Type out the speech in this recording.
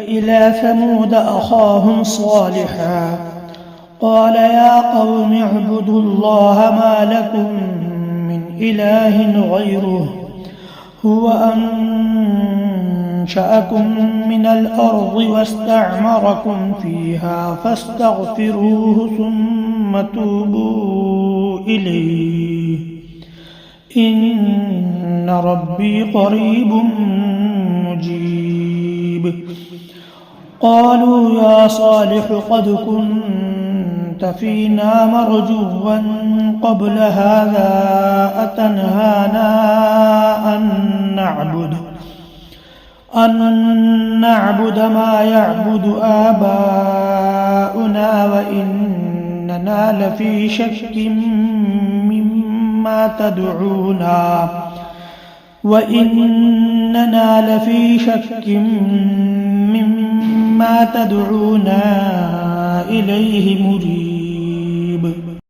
إلى ثمود أخاهم صالحا قال يا قوم اعبدوا الله ما لكم من إله غيره هو أنشأكم من الأرض واستعمركم فيها فاستغفروه ثم توبوا إليه إن ربي قريب مجيب. قالوا يا صالح قد كنت فينا مرجوا قبل هذا أتنهانا أن نعبد ما يعبد آباؤنا وإننا لفي شك مما تدعونا إليه مريب.